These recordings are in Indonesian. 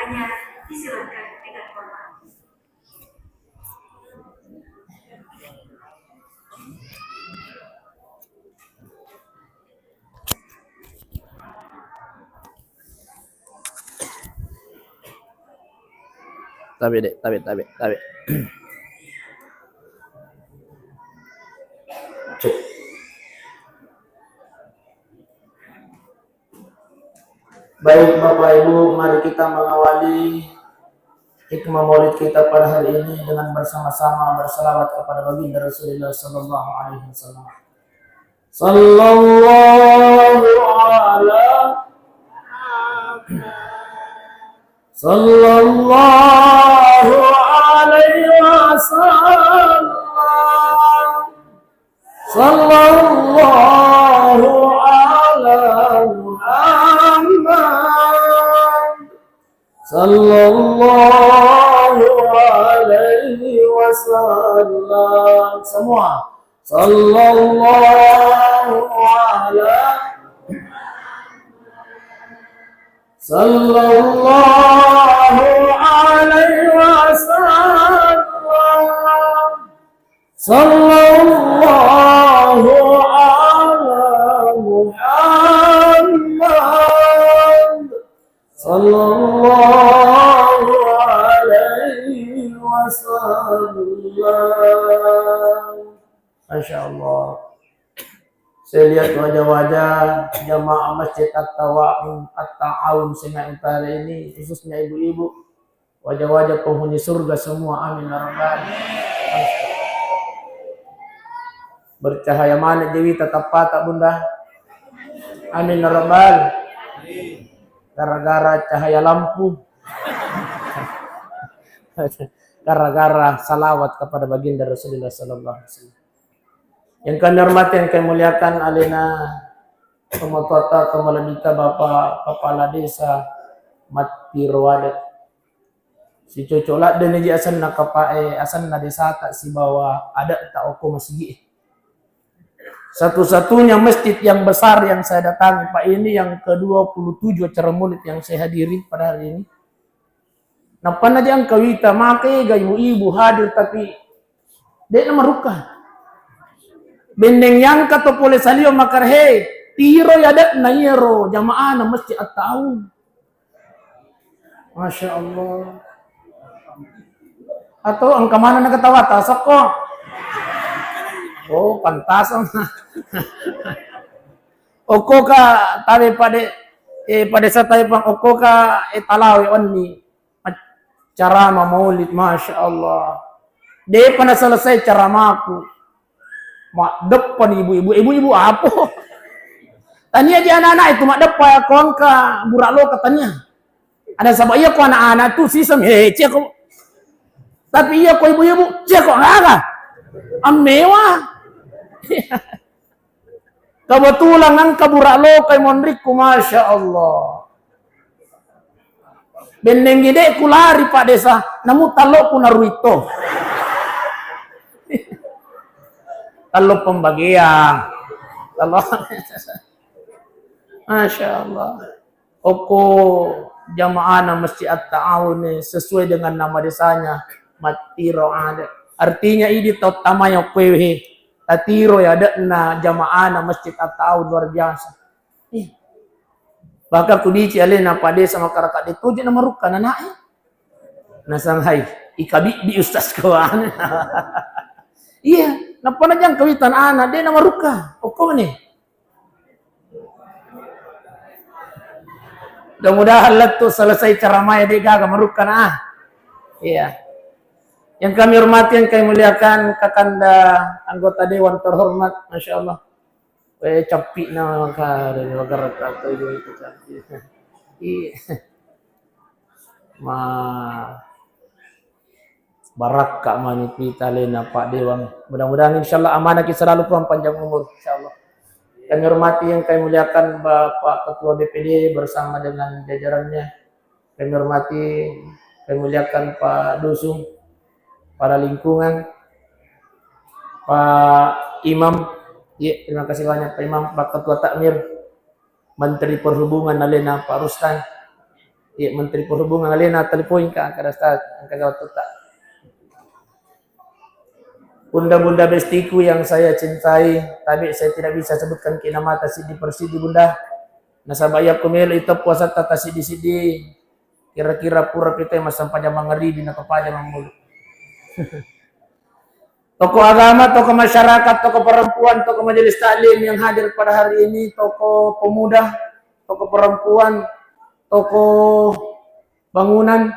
bertanya, disilakan dengan hormat. Tabi dek, tabi. Baik Bapak Ibu, mari kita mengawali hikmah maulid kita pada hari ini dengan bersama-sama berselawat kepada baginda Rasulullah sallallahu alaihi wasallam. Sallallahu alaihi wasallam. Sallallahu ala Muhammad. Sallallahu alaihi wasallam. Semua. Sallallahu ala alaihi wasallam. Sallallahu ala Muhammad. Sallallahu alaihi wasallam. Masya Allah. Saya lihat wajah-wajah jamaah Masjid At-Ta'awun Sungai Utara ini, khususnya ibu-ibu, wajah-wajah penghuni surga semua. Amin ya rabbal alamin. Bercahaya manik Dewi tetap patah bunda. Amin ya rabbal. Gara-gara cahaya lampu. Gara-gara salawat kepada baginda Rasulullah sallallahu alaihi wasallam. Yang kami hormati, yang kami muliakan, alina Pemotota Kemalabika Bapak Kepala Desa Mati Rawadat. Si cocolat dan aja asan nakapae asan na desa tak si bawa ada tak oko masigi. Satu-satunya masjid yang besar yang saya datangi Pak ini yang ke-27 acara maulid yang saya hadiri pada hari ini. Napan aja ang kawita make gayu ibu hadir tapi dia nama rukah. Bendeng yang kata boleh salio makar he tiro yadat na yero jamaah na Masjid At-Ta'awun. Masya Allah. Atau ang kamana nagkatawa tasok ko. Oh, pantasang. Oko ka tabi pada sa tayo pang oko ka talawi onni cara maulid, Masya Allah. Dia pernah selesai ceramaku. Mak depan ibu-ibu apa? Tanya aja anak-anak itu mak depan ya kon ka burak lo katanya. Ada sabak iya ko anak-anak tuh sistem cek kok. Tapi iya ko ibu-ibu cek kok enggak. Mewah. Kebetulan ang kaburak lo kay monriku, Masya Allah. Bendeng gede kulari Pak Desa, namu talo ku naruito. Talo pembagian. Talo. Masya Allah. Oko jamaah na Masjid At-Ta'awun sesuai dengan nama desanya Mati Rawadat. Artinya ini tamanya kwewe. Tatiro ya ada na jamaah na Masjid At-Ta'awun luar biasa. Bahkan kudici alena Pak Desa masyarakat itu jadi nama rukan anaknya. Nasanghai ikabi di ustaz kawan. Iya, napa najang kawitan anak dia nama ruka. Oko nih. Mudah-mudahan letu selesai ceramah dia gagal merukan Iya. Yang kami hormati, yang kami muliakan kakanda anggota dewan terhormat, Masya Allah. Capik nama kare negara atau itu capik. Iya. Barak Kak Maniti Talena Pak Dewan. Mudah-mudahan insyaallah amanah kita selalu panjang umur insyaallah. Kami hormati, yang kami muliakan Bapak Ketua DPD bersama dengan jajarannya. Kami hormati, kami muliakan Pak Dusung, para lingkungan, Pak Imam. Ya, terima kasih banyak Pak Imam, Pak Ketua Takmir, Menteri Perhubungan Alena Pak Rustan, Iya, Menteri Perhubungan alena telepon ka kada sta kagawat tak. Bunda-bunda bestiku yang saya cintai, tapi saya tidak bisa sebutkan nama tasidi persidi bunda. Nasabaya kumelo itu puasa tata sidi-sidi. Kira-kira pura kita masam pada mangeribi na kepada mamulu. Tokoh agama, tokoh masyarakat, tokoh perempuan, tokoh majelis taklim yang hadir pada hari ini, tokoh pemuda, tokoh perempuan, tokoh bangunan,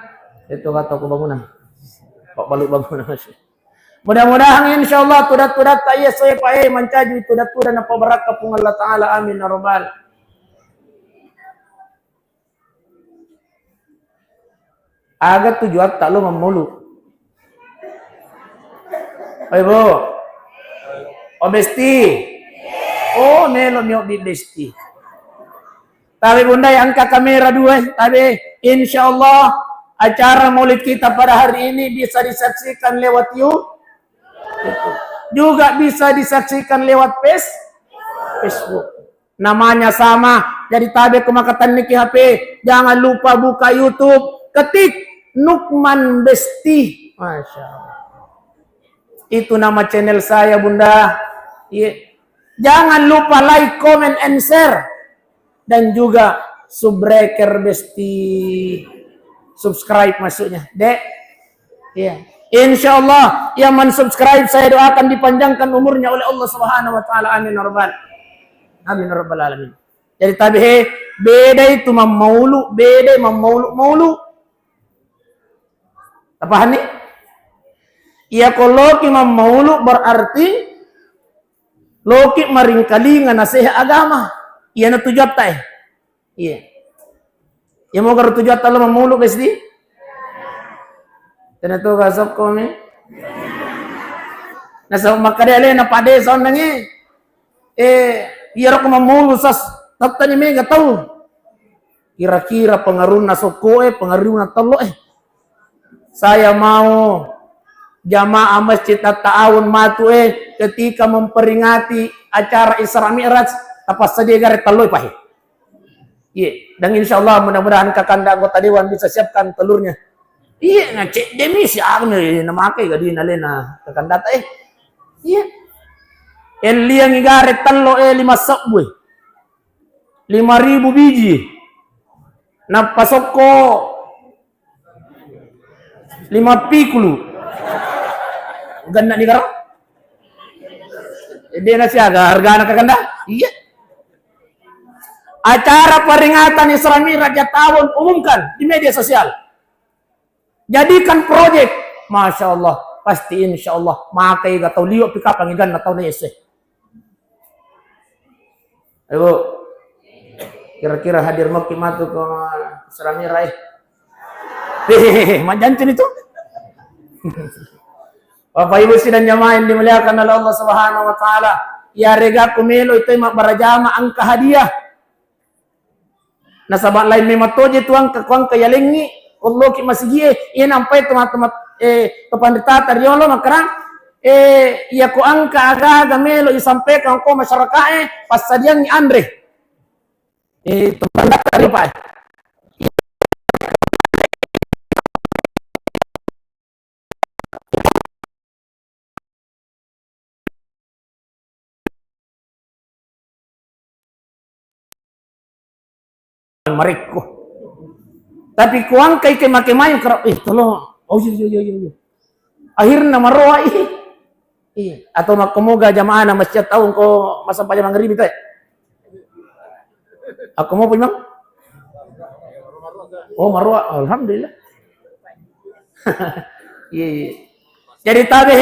itu kan tokoh bangunan, Pak Baluk bangunan masih. Mudah-mudahan insyaallah tudat-tudat taya saya pae mencaju tudat-tudat apa barakah pun Allah Taala amin ya rabbal. Agak tujuan tak lo memulu. Ibu, obesti, oh melo miok di besti. Tapi bunda yang angkat kamera dua, tapi insya Allah acara maulid kita pada hari ini bisa disaksikan lewat YouTube, juga bisa disaksikan lewat Facebook. Namanya sama, jadi tabe kemakatan niki HP. Jangan lupa buka YouTube, ketik Nukman Besti, masya Allah. Itu nama channel saya bunda. Jangan lupa like, comment, and share. Dan juga subbreaker Besti. Subscribe maksudnya. Dek. Iya. Insya Allah yang mensubscribe saya doakan dipanjangkan umurnya oleh Allah Subhanahu Wa Taala. Amin ya rabbal. Amin ya rabbal alamin. Jadi tabi beda itu mamaulu, beda mamaulu. Apa nih? Iya kalau ki mamaulu berarti loki maringkali nasihat agama. Iya na tujuan tay. Iya. Ya mau kalau tujuan talo mamaulu Besti? Tenato kasap ko me. Nasa makadele na pade son nangi. Iya ko mamaulu sas tatani me gatau. Kira-kira pengaruh na soko pengaruh na talo Saya mau jamaah Masjid At-Ta'awun Matu ketika memperingati acara Isra Mi'raj apa saja garet taloy pahe. Iya, dan insyaallah mudah-mudahan kakanda anggota dewan bisa siapkan telurnya. Iya, ngecek demi si Agni namakai gadi nalena kakanda ta Iya. Liang garet talo 5 sabwe. 5.000 biji. Napasok ko 5 pikulu. Ganda ni karo? Dia na siya harga anak kaganda? Iya. Acara peringatan Isra Mi'raj tahun umumkan di media sosial. Jadikan proyek. Masya Allah. Pasti insya Allah. Makai gatau liok pika pangigan na tau na yese. Ibu. Kira-kira hadir matu ke Isra Mi'raj. Majancin itu. Bapak Ibu sidang jamaah yang dimuliakan oleh Allah Subhanahu Wa Taala, ya rega kumelo itu mak barajama angka hadiah. Nasabat lain memang toje tuang ke kuang ke yalengi, Allah ki masih ia nampai teman-teman kepandita tariolo makarang ia ku angka aga melo isampaikan ko masyarakat pas sadian ni Andre. Teman tari pak. Mereka. Tapi kuang kay makimayo kerap tolong. Oh iya. Akhirnya maroa iya. Atau makomoga jamaah na masjid tahun ko masa pa jamang ribi tay. Aku mau punya. Oh maroa, alhamdulillah. Iya. Jadi tabe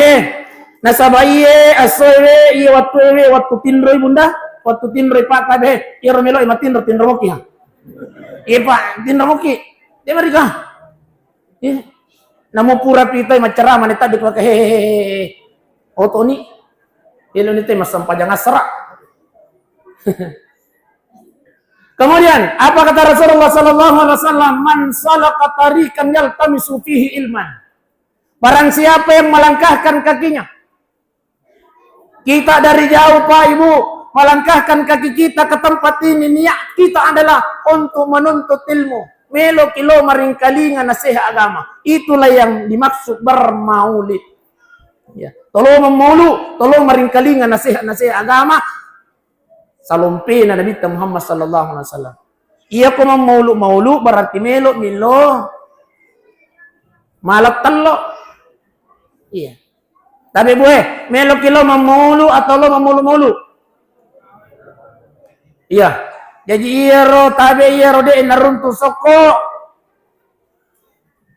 nasabaye asoe iya waktu tinroy bunda, waktu tinroy pak tabe iya romelo ima tinro moki ha. Iya pak, tinro moki. Dia mereka. Iya. Namo pura pitay macarama ni tabi ko hehehe. Oto ni. Ilo ni tay masampajang asra. Kemudian apa kata Rasulullah sallallahu alaihi wasallam? Man salaka tariqan yaltamisu fihi ilman. Barang siapa yang melangkahkan kakinya. Kita dari jauh Pak Ibu melangkahkan kaki kita ke tempat ini, niat kita adalah untuk menuntut ilmu. melo kilo maringkalingan nasihat agama. Itulah yang dimaksud bermaulid. Ya. Tolong memulu, tolong maringkalingan nasihat agama. Salumpi na Nabi Muhammad sallallahu alaihi wasallam. Iya ko maulu berarti melo milo malak telo. Iya. Tapi buhe, melo kilo mamulu atau lo mamulu-mulu. Iya. Jadi iya ro tabi iya ro de naruntu soko.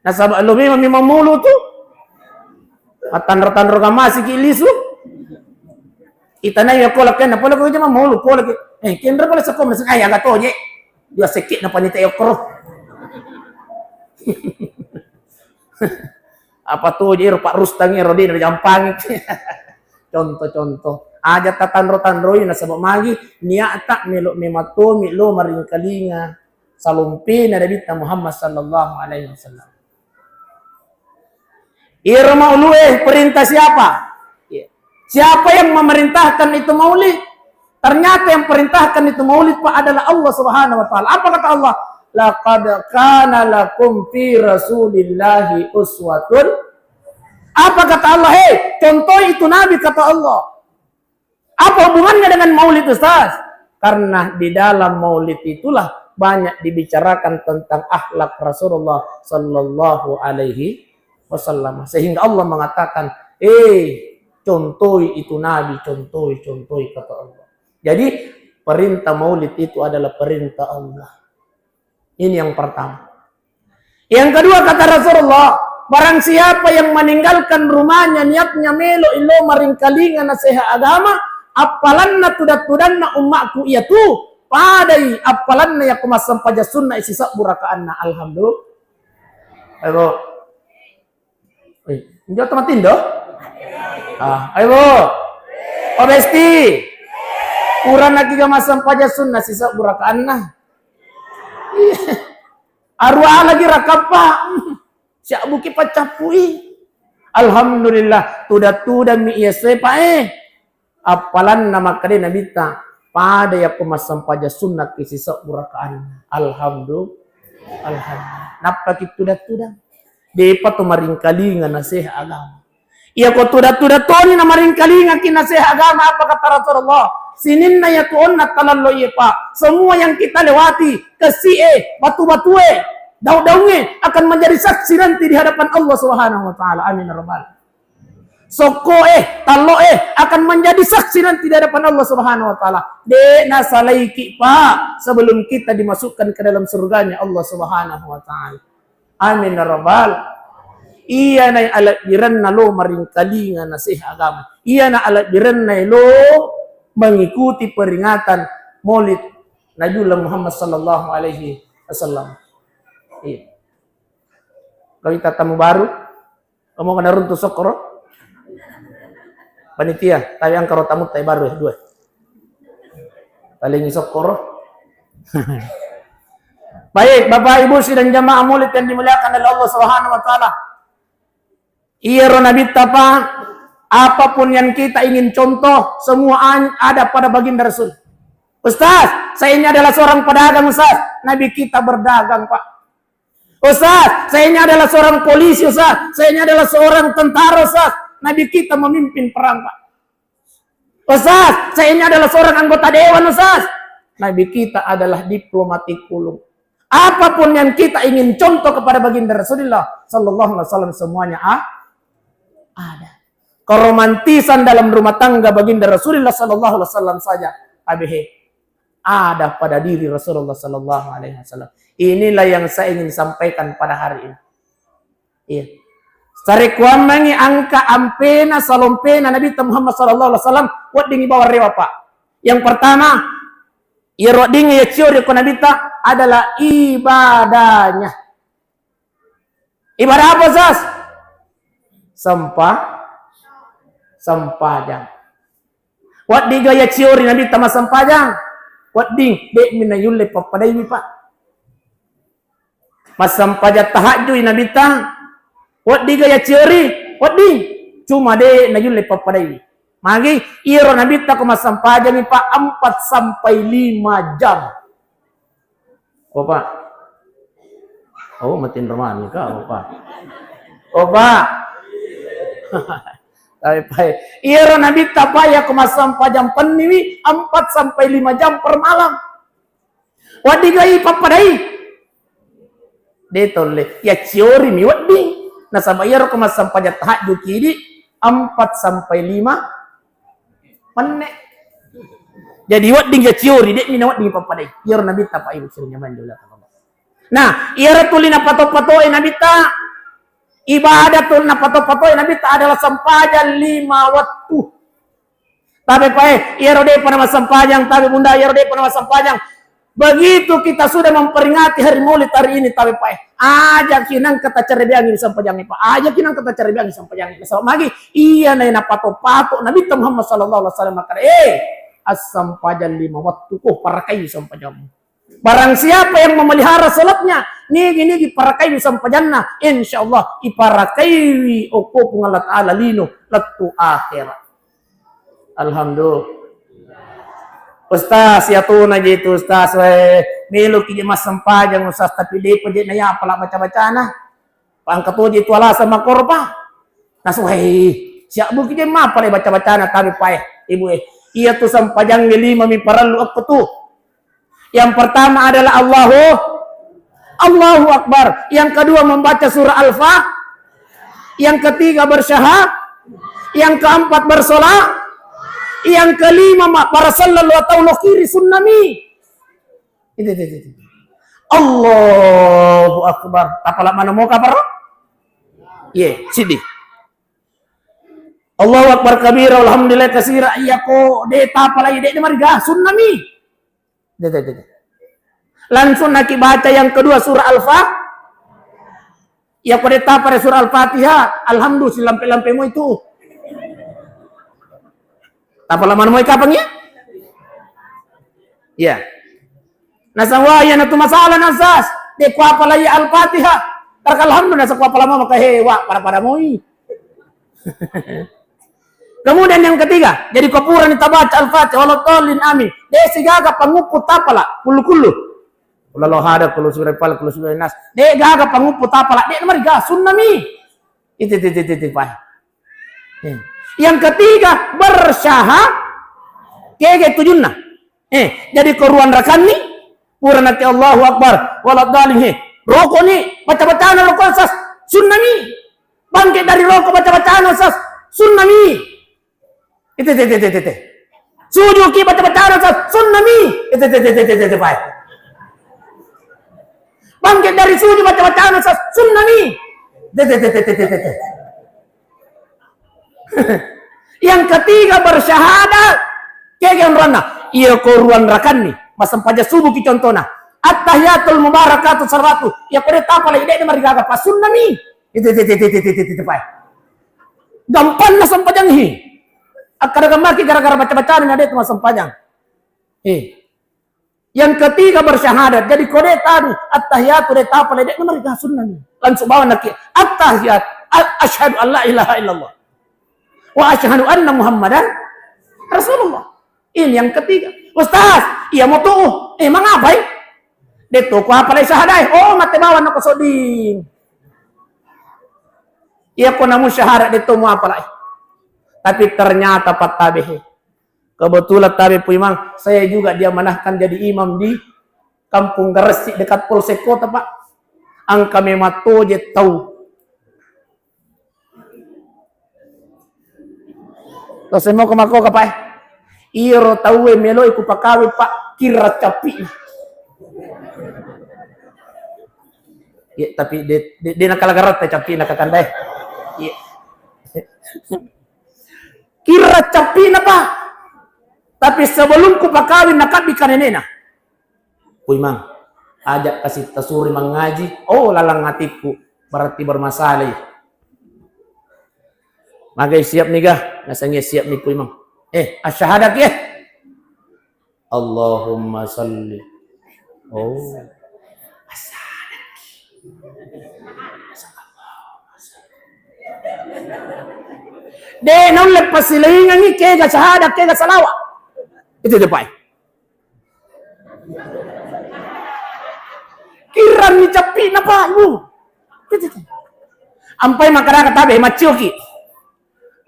Nasab lumi mami mamulu tu. Atan-atan ka masih kilisu. Itanay ko lakken na pala ko jama mamulu ko lagi. Kendra pala soko mas ay aga to je. Dia sekit na panita yokro. Apa tuh jadi Pak Rustangi Rodi dari Jampang. Contoh-contoh. Aja tatan-rotan roi na sabab magi niat tak melok memato milo maringkalinga salumpi na Nabi Muhammad sallallahu alaihi wasallam. Irma ulue perintah siapa? Siapa yang memerintahkan itu maulid? Ternyata yang perintahkan itu maulid Pak adalah Allah Subhanahu wa taala. Apa kata Allah? Laqad kana lakum fi Rasulillahi uswatun. Apa kata Allah? Hei, contoh itu Nabi kata Allah. Apa hubungannya dengan maulid Ustaz? Karena di dalam maulid itulah banyak dibicarakan tentang akhlak Rasulullah sallallahu alaihi wasallam. Sehingga Allah mengatakan, contoh itu Nabi, contoh kata Allah. Jadi perintah maulid itu adalah perintah Allah. Ini yang pertama. Yang kedua kata Rasulullah, barang siapa yang meninggalkan rumahnya niatnya melo ilo maringkalingan nasihat agama, apalanna tudat-tudanna ummaku iya tu, padai apalanna yakumasam paja sunnah isisak burakaanna. Alhamdulillah. Ayo. Ini teman tindo? Ayo. Obesti. Kurang lagi masam paja sunnah sisa burakaanna. Arwah lagi rakapa. Siap buki pacapui. Alhamdulillah. Tuda mi iya sepa apalan nama kade nabita. Pada ya kumasam paja sunnah kisisa burakaan. Alhamdulillah. Napa ki tuda. Depa tu maringkalingan nasihat agama. Iya ko tuda toni na maringkalingan ki nasihat agama. Apa kata Rasulullah? Sinin na yatuonna talallo iya pa. Semua yang kita lewati, kesie, batu-batue, daun-daunnya akan menjadi saksi nanti di hadapan Allah Subhanahu wa taala. Amin ya rabbal. Soko talo akan menjadi saksi nanti di hadapan Allah Subhanahu wa taala. De nasalaiki pa sebelum kita dimasukkan ke dalam surganya Allah Subhanahu wa taala. Amin ya rabbal. Iya na alat biran na lo maringkalingan nasihat agama. Iya na alat biran na lo mengikuti peringatan Maulid Nabi Muhammad sallallahu alaihi wasallam. Iya. Kalau kita tamu baru, kamu kena runtuh sokoro. Panitia, tapi yang karo tamu tay baru dua. Talingi sokoro. Baik, Bapak Ibu sidang jamaah Maulid yang dimuliakan oleh Allah Subhanahu wa taala. Iya ro Nabi tapa apapun yang kita ingin contoh, semua ada pada baginda Rasul. Ustaz, saya ini adalah seorang pedagang Ustaz. Nabi kita berdagang Pak. Ustaz, saya ini adalah seorang polisi Ustaz. Saya ini adalah seorang tentara Ustaz. Nabi kita memimpin perang Pak. Ustaz, saya ini adalah seorang anggota dewan Ustaz. Nabi kita adalah diplomatik ulung. Apapun yang kita ingin contoh kepada baginda Rasulullah sallallahu alaihi wasallam semuanya ada. Keromantisan dalam rumah tangga baginda Rasulullah sallallahu alaihi wasallam saja ada pada diri Rasulullah sallallahu alaihi wasallam. Inilah yang saya ingin sampaikan pada hari ini. Iya. Sarekuan mangi angka ampena salompena Nabi Muhammad sallallahu alaihi wasallam wat dingi bawa rewa Pak. Yang pertama, ya rodingi ya ciori ko Nabi adalah ibadahnya. Ibadah apa Zas? Sampajang. Wat di gaya ciori Nabi tama sampajang. Wat ding dek minayulle papadai ni Pak. Mas sampajat tahajud Nabi ta. Wat di gaya ciori, wat ding cuma de nayulle papadai. Magi iro Nabi ta ko mas sampajang ni Pak 4 sampai 5 jam. Oh Pak. Oh, matin ramani ka, opa. Opa. Tapi pai, ira nabi tapaya kumasam jam peniwi 4 sampai 5 jam per malam. Wadi gai papadai. Detolle ya ciori mi wadi. Na sama ira kumasam pajam tahajud kiri 4 sampai 5 menit. Jadi wadi ya ciori dek mina wadi papadai. Ira nabi tapai usulnya mandula. Nah, ira tulina pato-pato nabi ta ibadatul na pato-pato nabi ta adalah sampajan 5 waktu. Tapi pae ira de panama sampajang, tapi bunda ira de panama sampajang. Begitu kita sudah memperingati hari Maulid hari ini, tapi pae aja kinang kata carebiangi sampajang pa. Aja kinang kata carebiangi sampajang. So magi iya na pato-pato nabi Muhammad sallallahu alaihi wasallam makar as-sampajan 5 waktu ko para kayu sampajang. Barang siapa yang memelihara salatnya, nigi parakai bisa pajanna, insyaallah iparakai opo pungalat ala lino latu akhirat. Alhamdulillah. Ustaz ya tu na gitu ustaz melo kiji mas sampajang ustaz tapi de pede na ya pala baca-baca na. Pangkato di tuala sama korba. Nasuhai siap bu kiji ma pala baca-baca na tapi pae ibu iya tu sampajang 5 mi paralu apa tu? Yang pertama adalah Allahu Akbar. Yang kedua membaca surah Al-Fatihah. Yang ketiga bersyahad. Yang keempat bersolat. Yang kelima para sallallahu ta'ala kiri sunnami. Itu. Allahu Akbar. Tapala mana mau kabar? Ye, sidi. Allahu Akbar kabira alhamdulillah kasira iyako de tapala ide de marga sunnami. Langsung nak baca yang kedua surah Al-Fatihah. Ya pada pada surah Al-Fatihah. Alhamdulillah lampe-lampemu itu. Apa lama mau kapangnya? Ya. Nasawa ya natu masalah nasas. De kwa pala ya Al-Fatihah. Alhamdulillah sakwa pala mama kahewa para moi. Kemudian yang ketiga, jadi kepuran kita baca Al-Fatihah waladhdallin amin. Desi gaga panguput tapala kulu. Kalau ada kalau sudah pala kalau sudah nas. De gaga panguput tapala. De nomor ga sunnami. Itu Pak. Yang ketiga bersyahad kege tujunna. Jadi keruan rakan ni puran nanti Allahu Akbar waladhdallin. Rokok ni baca-bacaan rokok sas sunnami. Bangkit dari rokok baca-bacaan sas sunnami. Itu. Sujuki baca-bacaan sunnami. Itu. Bangkit dari sujud baca-bacaan sunnami. Itu. Yang ketiga bersyahadat. Kaya rana. Iya koruan rakan nih. Masam paja subuh ki contohna. At-tahiyatul mubarakatuh salawatu. Ya kode tapala ide marigaga pas sunnami. Itu. Gampang na sampajang hi. Kadang maki gara-gara baca-bacaan ada itu masam panjang. Yang ketiga bersyahadat. Jadi kode tadi at-tahiyatu de tapala de nomor ga sunnah. Langsung bawa nak at-tahiyat asyhadu an la ilaha illallah wa asyhadu anna muhammadan rasulullah. Ini yang ketiga. Ustaz, iya mau tuh. Mangabai? De to ko apa syahadat? Oh, mate bawa na kusoding. Iya ko namu syahadat de to mo apa lai? Tapi ternyata Pak Tabehe. Kebetulan Tabe Puimang, saya juga dia manahkan jadi imam di Kampung Gresik dekat Polsek Kota Pak. Angka memato je tahu. Terus saya mau ke mako ka Pak. Iro tahu melo iku pakawi Pak kira capi. Ya tapi dia nakalagarot capi nakakandai. Iya. Kira capi apa? Tapi sebelum ku pakawin nakab ikan nenena. Puimang, ajak kasih tasuri mengaji. Oh lalang hatiku berarti bermasalah. Magai siap nih gah, nasanya siap nih Puimang. Asyahadat ya. Allahumma salli. Oh. Asyahadat. De non lepas silingan ni kega syahadat kega salawat. Itu depan. Kira ni cap tapi napa ibu? Ampai makara katabe macioki.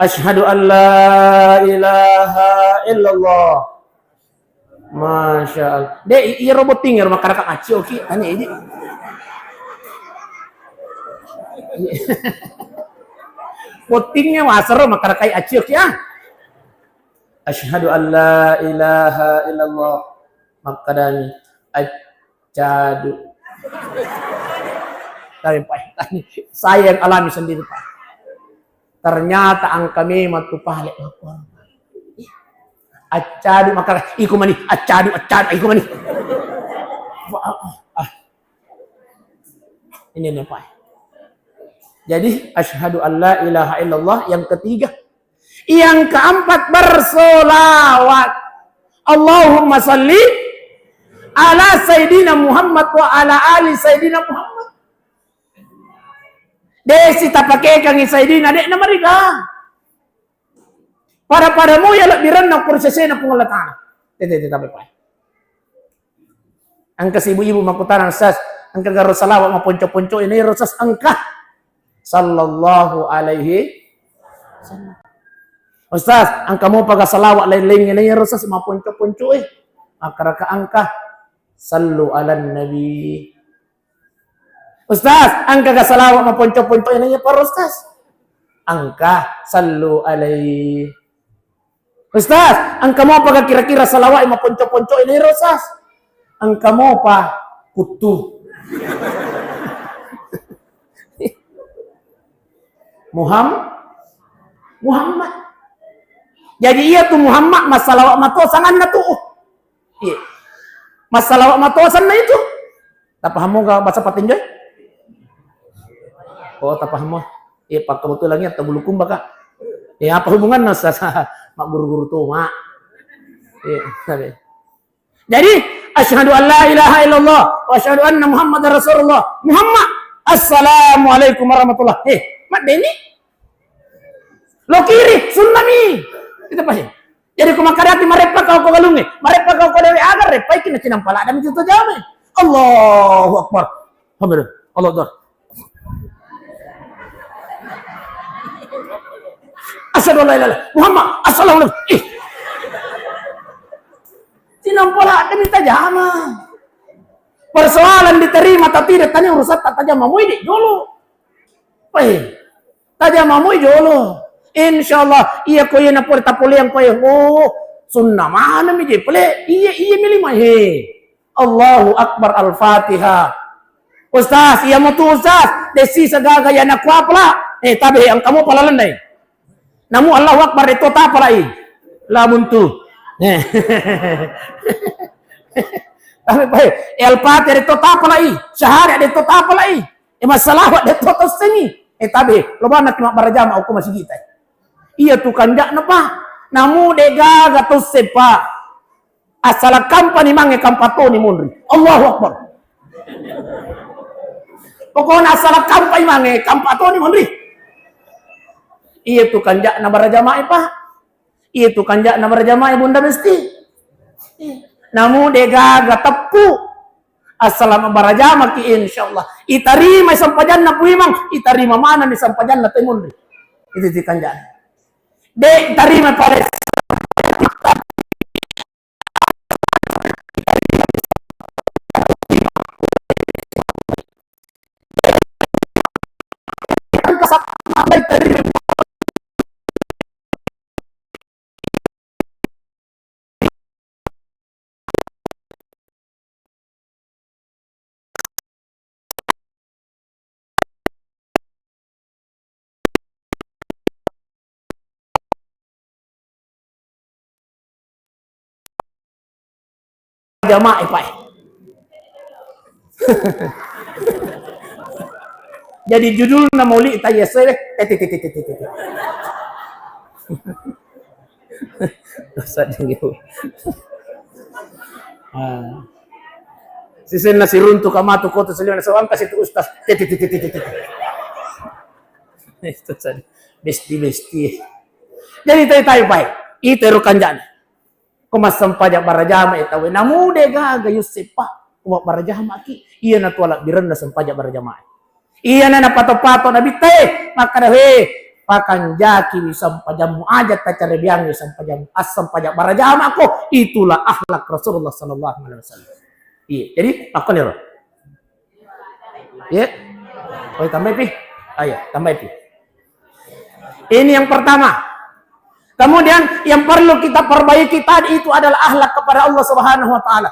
Asyhadu an la ilaha illallah. Masya Allah. De iya robot tinggal makara ka macioki. Tanya ini. Potingnya wasar makara kai acioki ah. Asyhadu an la ilaha illallah. Makadani acadu. Tapi Pak, saya yang alami sendiri Pak. Ternyata angka memang tu pahala apa? Acadu maka iku mani acadu iku mani. Ini nih Pak. Jadi asyhadu an la ilaha illallah yang ketiga. Yang keempat bersolawat. Allahumma salli ala Sayyidina Muhammad wa ala ali Sayyidina Muhammad. Desi tak pakai kang Sayyidina dek na mereka. Para mo ya biran na prosesnya na pengulatan. Tete tapi pa. Angka si ibu-ibu makutaran sas, angka garo salawat maponco-ponco ini rosas angka sallallahu alaihi wasallam. Ustaz, angka mo paga salawat lain-lain ini rosas maponco-ponco Akara angka sallu ala nabi. Ustaz, angka ka salawat maponco-ponco ini ya para Ustaz. Angka sallu alaihi. Ustaz, angka mo pa kira-kira salawat maponco-ponco ini Ustaz. Angka mo pa kutu. Muhammad. Jadi iya tuh Muhammad masalawat matosangan na tuh. Iya. Masalawat matosan na itu. Tak paham mo ka bahasa patinjoy? Oh, tak paham mo. Iya, pak kebetulannya tabulukum baka. Ya, apa hubungan nasa mak guru-guru tuh, mak? Iya, sabi. Jadi, asyhadu an la ilaha illallah wa asyhadu anna Muhammadar Rasulullah. Muhammad, assalamualaikum warahmatullahi. Mak Deni? Lo kiri, sunnami. Itu pasti. Jadi kumakarati marepa kau galungi, marepa kau dewe agar repa iki na cinampala adam itu jame. Allahu Akbar. Alhamdulillah. Allah Akbar. Asyhadu an la ilaha Muhammad assalamualaikum. Cinampala adam itu jama. Persoalan diterima atau tidak tanya urusan tak tajam mamui di dulu. Tajam mamui dulu. Insyaallah iya ko yana por tapole yang ko sunnah mana mi je pele iya milih mah Allahu Akbar Al-Fatihah. Ustaz iya mo tu Ustaz desi sagaga yana ko apla tabe ang kamu pala landai namu Allahu Akbar itu ta pala lamun tu tapi Al-Fatihah itu ta pala syahadat itu ta pala masalah itu to sengi tabe loba nak mak barajama aku masih kita. Iya tuh kandak napa? Namu dega gatus sepa. Asal kampani mange kampato ni munri. Allahu Akbar. Pokoknya asal kampani mange kampato ni munri. Iya tuh kandak na barajamae pa. Iya tuh kandak na barajamae bunda mesti. Namu dega gatepu. Asal barajama ki insyaallah. Itarima sampajan na puimang. Itarima mana ni sampajan na temunri. Itu di kandak. De tarima pada jamaah Pak. Jadi judul na mauli ta yesere dosa dingin. Sisen na siruntu kamatu kota seliwan so angkas itu ustaz. Itu saja. Besti. Jadi tayo Pak. Iteru kanjana. Kumasam pajak barajama itawe namu dega gayus sepa uwak barajama ki iya na tuala biranda sampaja barajama iya na pato-pato na bite maka dahe pakan jaki sampajamu aja tacarebiang sampajamu asam pajak barajama ko itulah akhlak Rasulullah sallallahu alaihi wasallam. Iya jadi apa nih ya oh tambah pi ayo tambah pi ini yang pertama. Kemudian yang perlu kita perbaiki tadi itu adalah akhlak kepada Allah Subhanahu wa taala.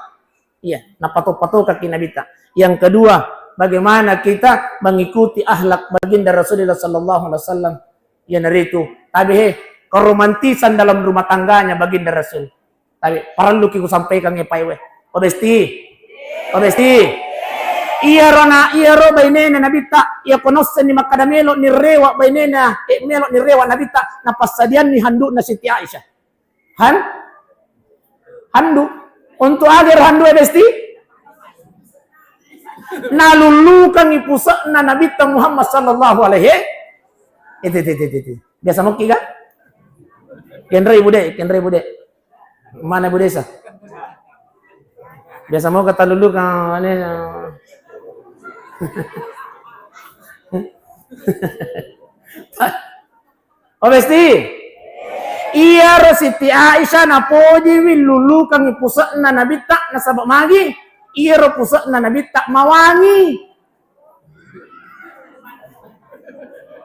Iya, na pato-pato kaki Nabi ta. Yang kedua, bagaimana kita mengikuti akhlak baginda Rasulullah sallallahu alaihi wasallam. Ya naritu, tabi keromantisan dalam rumah tangganya baginda Rasul. Tabi perlu kita sampaikan ya paiwe. Obesti. Iya ro bainena nabita iya konosen ni makadamelo ni rewa bainena melo ni rewa nabita napasadian ni handuk na Siti Aisyah. Handu untuk agar handu besti nalulukan ipusa na nabita Muhammad sallallahu alaihi itu biasa mau kiga kenre bude mana bude sa biasa mau kata lulu kan Obesti iya ro Siti Aisyah na poji wilulu kang ipusa na nabita na sabak magi iya ro pusa na nabita mawangi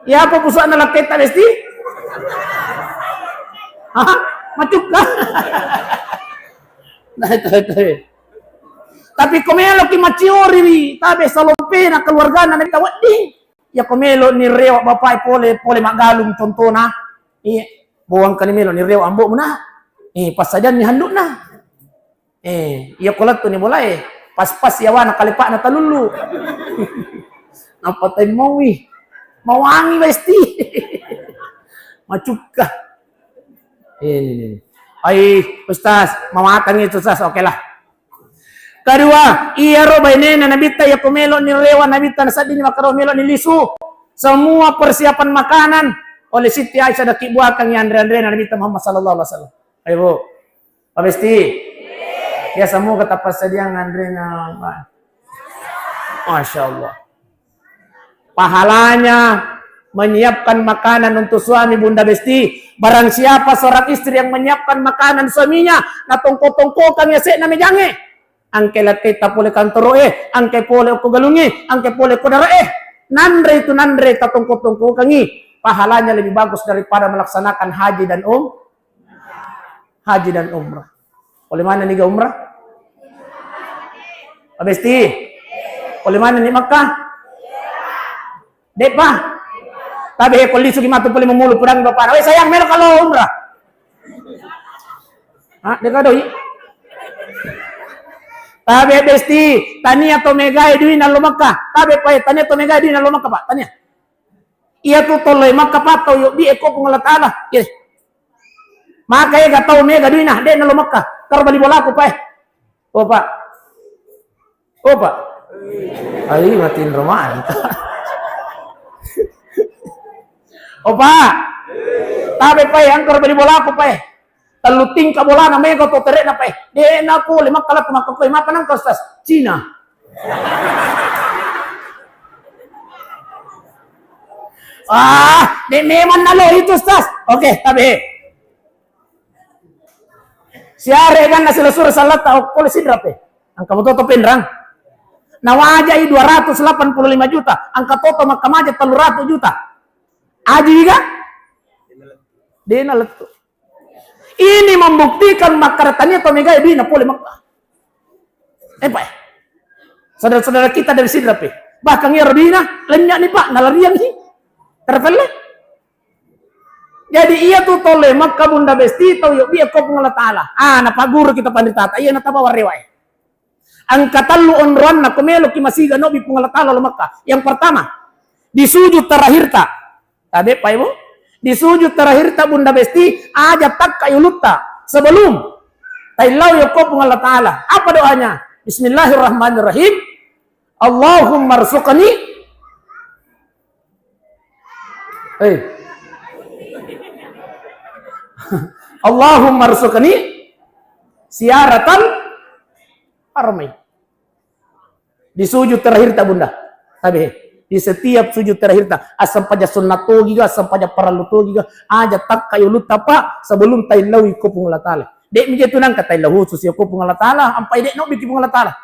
ya apa pusa na laketa besti macuk ka nah itu tapi komelo ki maciori tabe salompe na keluarga na nabita wadi ya komelo ni rewa bapai pole magalung contohna iya buang kanimelo ni rewa ambo muna pas saja ni handuk na iya kolat tu ni mulai pas yawana kalipa na talulu napatay mawangi besti macuka ini ay ustaz mawatan itu ustaz okay lah. Kedua, iya ro bainena nabita ya komelo ni rewa nabita na sadini makaromelo ni lisu. Semua persiapan makanan oleh Siti Aisyah daki buakan yang Andre na nabita Muhammad sallallahu alaihi wasallam. Ayo Bu. Pabesti. Ya semua kata pasadiang Andre na. Masya Allah. Pahalanya menyiapkan makanan untuk suami Bunda Besti. Barang siapa seorang istri yang menyiapkan makanan suaminya, na tongko-tongkokan ya sek na mejange. Angke lateta pole kantoro angke pole ko galungi, angke pole ko dara nandre itu nandre tatongko-tongko kangi. Pahalanya lebih bagus daripada melaksanakan haji dan umrah. Oleh mana nih umrah? Abesti. Oleh mana nih Makkah? Depa. Tapi kalau sugi matu pole memulu purang bapak. Sayang melo kalau umrah. Dekadoi. Tabe besti tania to megai duit na Makkah. Tabe pai tania to megai duit na Makkah Pak tania. Iya tu toloi Makkah Pak to yuk di eko pengelat Allah. Yes. Maka ya gatau mega duit na de na Makkah. Karo bali bola aku Pak. Oh Pak. Ai matiin rumah. Oh Pak. Tabe pai angkar bali bola aku Pak. Taluting ka bola na may ko tere na pa de na ko lima kalat makakoy mapanang ka ustaz Cina de meman na lo itu ustaz okay tabi siare kan na sila sur salat o ko sidrape ang kamutoto pinrang nawaja 285 juta ang katoto makamaja 300 juta aji ga de na letu. Ini membuktikan makaratannya Tomega Ibina pole Makkah. Pak. Saudara-saudara kita dari Sidrape. Bahkan ya Rabina, lenyak nih Pak, nalarian sih. Terpele. Jadi iya tuh tole Makkah Bunda Besti tau yuk biya kau pengelat ta'ala. Napaguru kita panditata. Iya natabawa rewai. Ang katalu onruan na kumelo kimasiga nobi pengelat ta'ala Makkah. Yang pertama, di sujud terakhir tak. Tadi Pak Ibu. Di sujud terakhir tak Bunda Besti aja tak kayuluta sebelum tailau yoko pengalat ta'ala. Apa doanya? Bismillahirrahmanirrahim. Allahumma rzuqni Allahumma rzuqni siaratal haramain. Di sujud terakhir tak bunda. Tapi di setiap sujud terakhir tak asam pada sunnah to giga, asam pada paralu to giga, aja tak kayu luta pak sebelum tailawi ko pung Allah Taala. Dek mi jetu nang kata lahu susi ko pung Allah Taala, ampai dek no biki pung Allah Taala.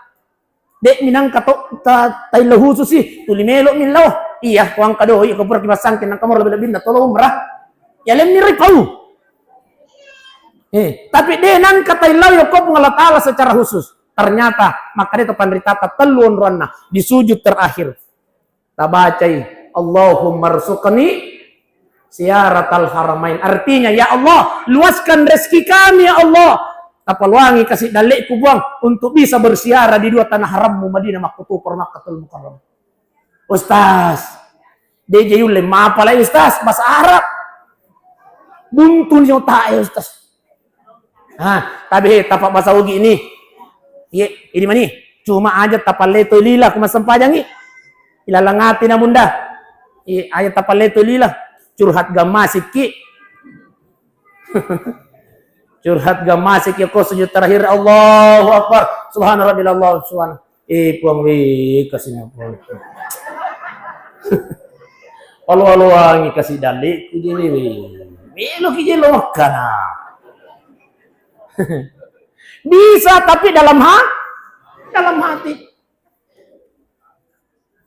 Dek minang kato tailahu susi tulimelo min law. Iya, kuang kado iya ko pura kimasang kinang kamor lebih binda tolong merah. Ya lem ni ripau. Tapi dek nang kata tailawi ko pung Allah Taala secara khusus. Ternyata maka dia panritata telun ronna di sujud terakhir. Tabacai Allahumma rzuqni siaratal haramain. Artinya ya Allah, luaskan rezeki kami ya Allah. Tapalwangi kasih dalek ku buang untuk bisa bersiara di dua tanah harammu Madinah Makkah Makkatul Mukarram. Ustaz, DJ Yule apa lah Ustaz bahasa Arab. Buntun yo tae Ustaz. Tapi tapak bahasa ugi ini. Iya, ini mani. Cuma aja tapaleto lila kuma sampajangi. Ilalangati na bunda. Ayat tapaleto lila. Curhat gamasik ki. Curhat gamasik ya ko sujud terakhir Allahu Akbar. Subhana rabbil Allah subhana. Puang wi kasih napol. Walau wangi kasih dalik kujini wi. Melo kijelo kana. Bisa tapi dalam hati.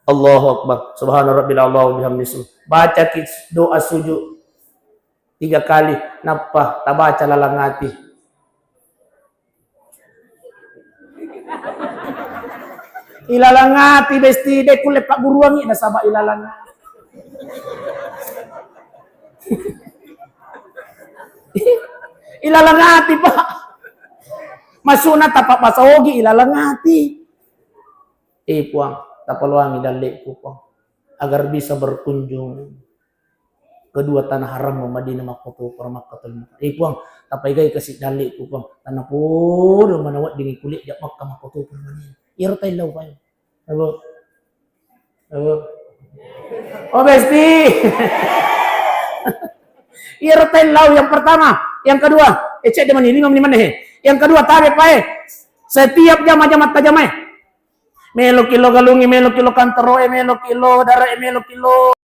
Allahu Akbar. Subhana rabbil Allah bihamdihi. Baca doa sujud 3 kali. Napa tabaca lalangati. Ilalangati besti de kulit pak buruangi nasaba ilalangati. Ilalangati pak. Masuna tapak pasawogi ilalangati. Puang tapaluangi dalek ku puang agar bisa berkunjung kedua tanah haram Madinah Makkatul Mukarram. Puang tapai gai kasih dalek ku puang tanah podo manawat dengan kulit jak Makkah Makkatul Mukarram. Irtai lau payo. Halo. Oh besti. Irtai lau yang pertama, yang kedua, cek di mana 5 menit mana he. Yang kedua tarik pae. Setiap jamaah tajamai. Melo kilo galungi, melo kilo kanteroe, melo kilo darah, melo kilo